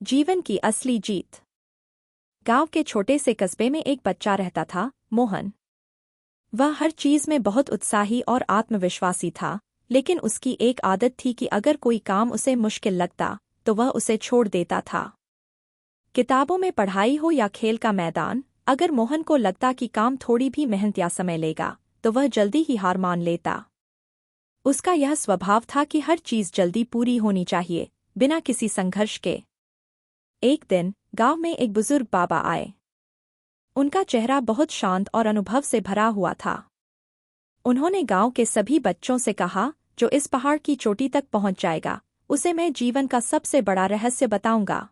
जीवन की असली जीत। गांव के छोटे से कस्बे में एक बच्चा रहता था, मोहन। वह हर चीज में बहुत उत्साही और आत्मविश्वासी था, लेकिन उसकी एक आदत थी कि अगर कोई काम उसे मुश्किल लगता तो वह उसे छोड़ देता था। किताबों में पढ़ाई हो या खेल का मैदान, अगर मोहन को लगता कि काम थोड़ी भी मेहनत या समय लेगा तो वह जल्दी ही हार मान लेता। उसका यह स्वभाव था कि हर चीज जल्दी पूरी होनी चाहिए, बिना किसी संघर्ष के। एक दिन गांव में एक बुजुर्ग बाबा आए। उनका चेहरा बहुत शांत और अनुभव से भरा हुआ था। उन्होंने गांव के सभी बच्चों से कहा, जो इस पहाड़ की चोटी तक पहुंच जाएगा उसे मैं जीवन का सबसे बड़ा रहस्य बताऊंगा।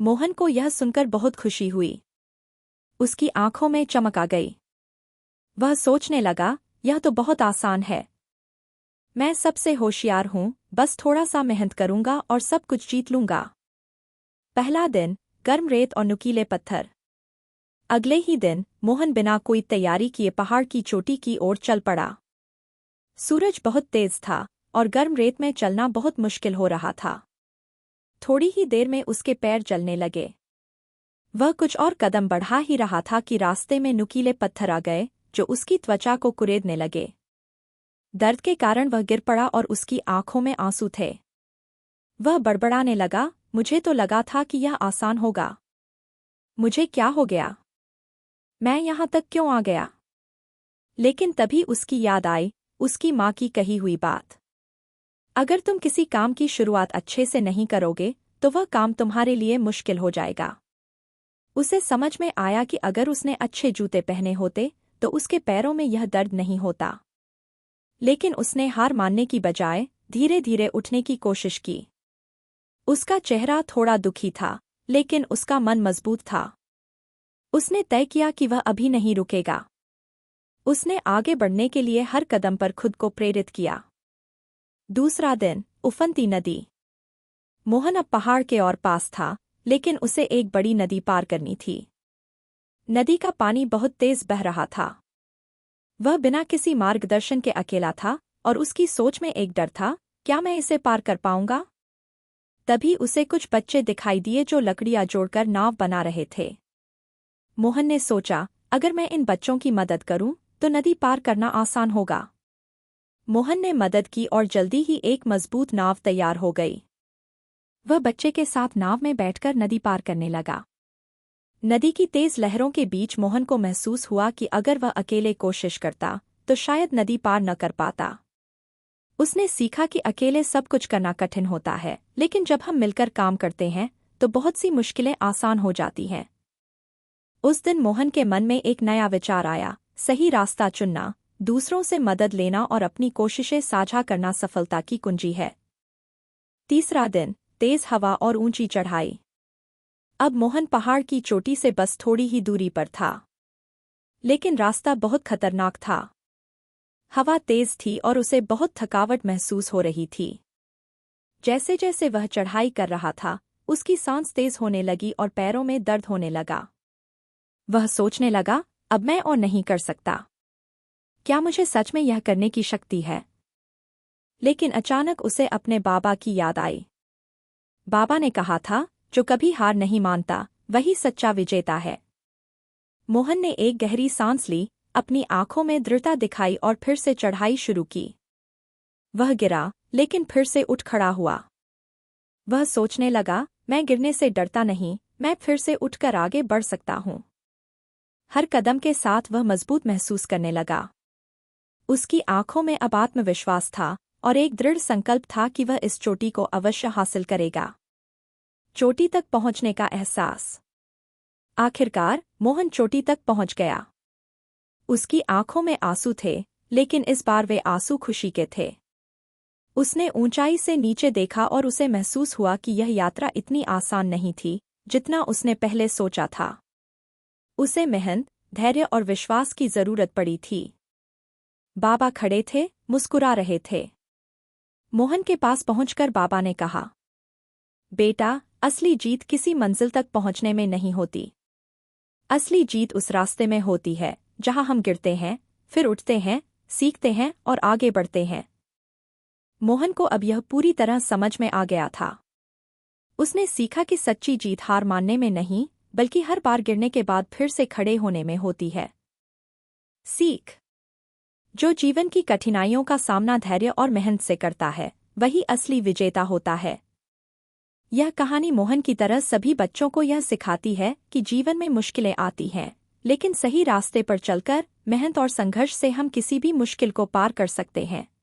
मोहन को यह सुनकर बहुत खुशी हुई। उसकी आंखों में चमक आ गई। वह सोचने लगा, यह तो बहुत आसान है। मैं सबसे होशियार हूं, बस थोड़ा सा मेहनत करूंगा और सब कुछ जीत लूंगा। पहला दिन, गर्म रेत और नुकीले पत्थर। अगले ही दिन मोहन बिना कोई तैयारी किए पहाड़ की चोटी की ओर चल पड़ा। सूरज बहुत तेज था और गर्म रेत में चलना बहुत मुश्किल हो रहा था। थोड़ी ही देर में उसके पैर जलने लगे। वह कुछ और कदम बढ़ा ही रहा था कि रास्ते में नुकीले पत्थर आ गए, जो उसकी त्वचा को कुरेदने लगे। दर्द के कारण वह गिर पड़ा और उसकी आंखों में आंसू थे। वह बड़बड़ाने लगा, मुझे तो लगा था कि यह आसान होगा। मुझे क्या हो गया? मैं यहाँ तक क्यों आ गया? लेकिन तभी उसकी याद आई, उसकी माँ की कही हुई बात। अगर तुम किसी काम की शुरुआत अच्छे से नहीं करोगे तो वह काम तुम्हारे लिए मुश्किल हो जाएगा। उसे समझ में आया कि अगर उसने अच्छे जूते पहने होते तो उसके पैरों में यह दर्द नहीं होता। लेकिन उसने हार मानने की बजाय धीरे धीरे उठने की कोशिश की। उसका चेहरा थोड़ा दुखी था, लेकिन उसका मन मजबूत था। उसने तय किया कि वह अभी नहीं रुकेगा। उसने आगे बढ़ने के लिए हर कदम पर खुद को प्रेरित किया। दूसरा दिन, उफनती नदी। मोहन अब पहाड़ के और पास था, लेकिन उसे एक बड़ी नदी पार करनी थी। नदी का पानी बहुत तेज बह रहा था। वह बिना किसी मार्गदर्शन के अकेला था और उसकी सोच में एक डर था, क्या मैं इसे पार कर पाऊंगा? तभी उसे कुछ बच्चे दिखाई दिए जो लकड़ियां जोड़कर नाव बना रहे थे। मोहन ने सोचा, अगर मैं इन बच्चों की मदद करूं तो नदी पार करना आसान होगा। मोहन ने मदद की और जल्दी ही एक मजबूत नाव तैयार हो गई। वह बच्चे के साथ नाव में बैठकर नदी पार करने लगा। नदी की तेज लहरों के बीच मोहन को महसूस हुआ कि अगर वह अकेले कोशिश करता तो शायद नदी पार न कर पाता। उसने सीखा कि अकेले सब कुछ करना कठिन होता है, लेकिन जब हम मिलकर काम करते हैं तो बहुत सी मुश्किलें आसान हो जाती हैं। उस दिन मोहन के मन में एक नया विचार आया, सही रास्ता चुनना, दूसरों से मदद लेना और अपनी कोशिशें साझा करना सफलता की कुंजी है। तीसरा दिन, तेज हवा और ऊंची चढ़ाई। अब मोहन पहाड़ की चोटी से बस थोड़ी ही दूरी पर था, लेकिन रास्ता बहुत खतरनाक था। हवा तेज थी और उसे बहुत थकावट महसूस हो रही थी। जैसे जैसे वह चढ़ाई कर रहा था, उसकी सांस तेज होने लगी और पैरों में दर्द होने लगा। वह सोचने लगा, अब मैं और नहीं कर सकता। क्या मुझे सच में यह करने की शक्ति है? लेकिन अचानक उसे अपने बाबा की याद आई। बाबा ने कहा था, जो कभी हार नहीं मानता वही सच्चा विजेता है। मोहन ने एक गहरी सांस ली, अपनी आंखों में दृढ़ता दिखाई और फिर से चढ़ाई शुरू की। वह गिरा, लेकिन फिर से उठ खड़ा हुआ। वह सोचने लगा, मैं गिरने से डरता नहीं, मैं फिर से उठकर आगे बढ़ सकता हूँ। हर कदम के साथ वह मजबूत महसूस करने लगा। उसकी आंखों में अब आत्मविश्वास था और एक दृढ़ संकल्प था कि वह इस चोटी को अवश्य हासिल करेगा। चोटी तक पहुंचने का एहसास। आखिरकार मोहन चोटी तक पहुंच गया। उसकी आंखों में आंसू थे, लेकिन इस बार वे आंसू खुशी के थे। उसने ऊंचाई से नीचे देखा और उसे महसूस हुआ कि यह यात्रा इतनी आसान नहीं थी जितना उसने पहले सोचा था। उसे मेहनत, धैर्य और विश्वास की जरूरत पड़ी थी। बाबा खड़े थे, मुस्कुरा रहे थे। मोहन के पास पहुंचकर बाबा ने कहा, बेटा, असली जीत किसी मंजिल तक पहुंचने में नहीं होती। असली जीत उस रास्ते में होती है जहां हम गिरते हैं, फिर उठते हैं, सीखते हैं और आगे बढ़ते हैं। मोहन को अब यह पूरी तरह समझ में आ गया था। उसने सीखा कि सच्ची जीत हार मानने में नहीं, बल्कि हर बार गिरने के बाद फिर से खड़े होने में होती है। सीख। जो जीवन की कठिनाइयों का सामना धैर्य और मेहनत से करता है, वही असली विजेता होता है। यह कहानी मोहन की तरह सभी बच्चों को यह सिखाती है कि जीवन में मुश्किलें आती हैं, लेकिन सही रास्ते पर चलकर, मेहनत और संघर्ष से हम किसी भी मुश्किल को पार कर सकते हैं।